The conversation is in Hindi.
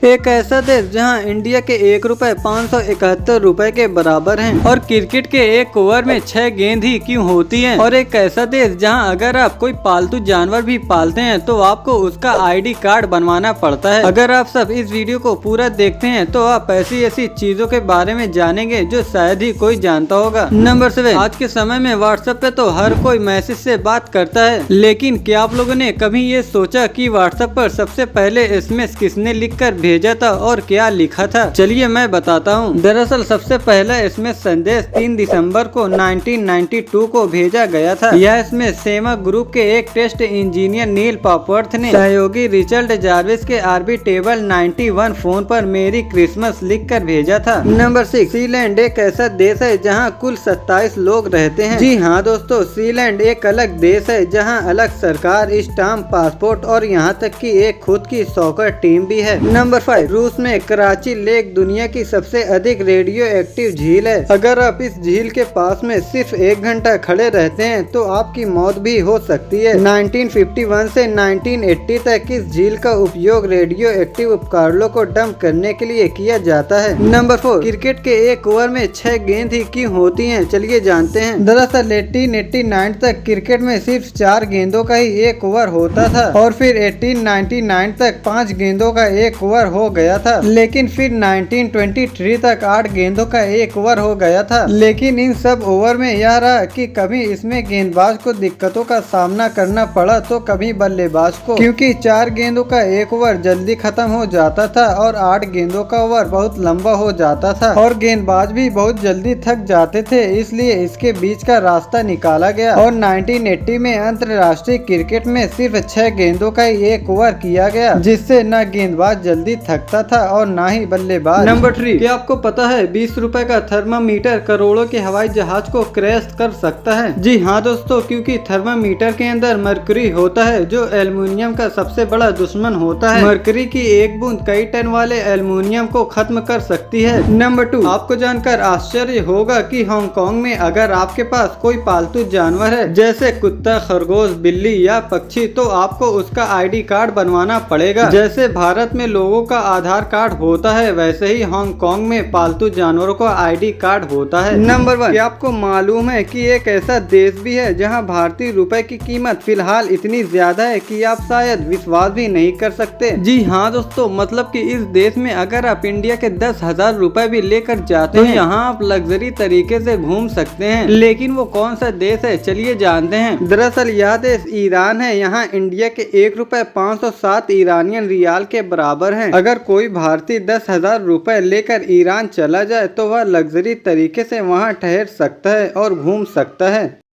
एक ऐसा देश जहां इंडिया के 1 रुपए 571 रुपए के बराबर हैं और क्रिकेट के एक ओवर में 6 गेंद ही क्यों होती हैं। और एक ऐसा देश जहां अगर आप कोई पालतू जानवर भी पालते हैं तो आपको उसका आईडी कार्ड बनवाना पड़ता है। अगर आप सब इस वीडियो को पूरा देखते हैं तो आप ऐसी ऐसी चीजों के बारे में जानेंगे जो शायद ही कोई जानता होगा। नंबर 7, आज के समय में व्हाट्सएप पे तो हर कोई मैसेज से बात करता है, लेकिन क्या आप लोगों ने कभी ये सोचा कि व्हाट्सएप पर सबसे पहले एसएमएस किसने लिखकर भेजा था और क्या लिखा था? चलिए मैं बताता हूँ। दरअसल सबसे पहला एसएमएस संदेश 3 दिसंबर को 1992 को भेजा गया था। यह एसएमएस सेमा ग्रुप के एक टेस्ट इंजीनियर नील पापवर्थ ने सहयोगी रिचर्ड जार्विस के आर्बिटेबल 91 फोन पर मेरी क्रिसमस लिखकर भेजा था। नंबर 6, सीलैंड एक ऐसा देश है जहाँ कुल 27 लोग रहते हैं। जी हाँ दोस्तों, सीलैंड एक अलग देश है जहाँ अलग सरकार, स्टाम्प, पासपोर्ट और यहाँ तक कि एक खुद की सॉकर टीम भी है। नंबर 5, रूस में कराची लेक दुनिया की सबसे अधिक रेडियो एक्टिव झील है। अगर आप इस झील के पास में सिर्फ 1 घंटा खड़े रहते हैं तो आपकी मौत भी हो सकती है। 1951 से 1980 तक इस झील का उपयोग रेडियो एक्टिव उपकरणों को डंप करने के लिए किया जाता है। नंबर 4, क्रिकेट के एक ओवर में 6 गेंद ही क्यों होती हैं? चलिए जानते हैं। दरअसल 1889 तक क्रिकेट में सिर्फ 4 गेंदों का ही एक ओवर होता था और फिर 1899 तक 5 गेंदों का एक ओवर हो गया था, लेकिन फिर 1923 तक 8 गेंदों का एक ओवर हो गया था। लेकिन इन सब ओवर में यह रहा कि कभी इसमें गेंदबाज को दिक्कतों का सामना करना पड़ा तो कभी बल्लेबाज को, क्योंकि 4 गेंदों का एक ओवर जल्दी खत्म हो जाता था और 8 गेंदों का ओवर बहुत लंबा हो जाता था और गेंदबाज भी बहुत जल्दी थक जाते थे। इसलिए इसके बीच का रास्ता निकाला गया और 1980 में अंतर्राष्ट्रीय क्रिकेट में सिर्फ 6 गेंदों का ही एक ओवर किया गया, जिससे न गेंदबाज जल्दी थकता था और ना ही बल्लेबाज। नंबर 3, क्या आपको पता है 20 रुपए का थर्मामीटर करोड़ों के हवाई जहाज को क्रैश कर सकता है? जी हाँ दोस्तों, क्योंकि थर्मामीटर के अंदर मरकरी होता है जो एल्युमिनियम का सबसे बड़ा दुश्मन होता है। मरकरी की एक बूंद कई टन वाले एल्युमिनियम को खत्म कर सकती है। नंबर 2, आपको जानकर आश्चर्य होगा कि हांगकांग में अगर आपके पास कोई पालतू जानवर है जैसे कुत्ता, खरगोश, बिल्ली या पक्षी, तो आपको उसका आईडी कार्ड बनवाना पड़ेगा। जैसे भारत में लोगों का आधार कार्ड होता है, वैसे ही हांगकांग में पालतू जानवरों का आईडी कार्ड होता है। नंबर 1, क्या आपको मालूम है कि एक ऐसा देश भी है जहां भारतीय रुपए की कीमत फिलहाल इतनी ज्यादा है कि आप शायद विश्वास भी नहीं कर सकते। जी हाँ दोस्तों, मतलब कि इस देश में अगर आप इंडिया के 10,000 रुपए भी लेकर जाते हैं, यहाँ आप लग्जरी तरीके से घूम सकते हैं। लेकिन वो कौन सा देश है, चलिए जानते हैं। दरअसल यह देश ईरान है। यहाँ इंडिया के 1 रुपए 507 ईरानियन रियाल के बराबर है। अगर कोई भारतीय 10,000 रुपए लेकर ईरान चला जाए तो वह लग्जरी तरीके से वहां ठहर सकता है और घूम सकता है।